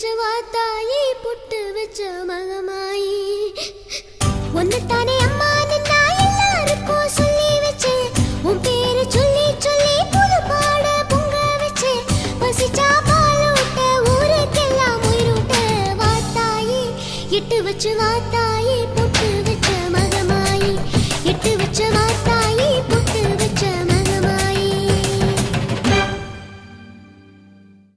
வச்ச வாத்தாயி புட்டு வச்ச மகமாயி ஒன்னுத்தானே அம்மா நின்னா எல்லாருக்கும் சொல்லி வச்சேன் உன் பேரு சொல்லி சொல்லி புது பாட பொங்க வச்சேன் பசிச்சா பாலூட்ட ஊருக்கெல்லாம் உயிரூட்ட வாத்தாயி இட்டு வச்சு வாத்தா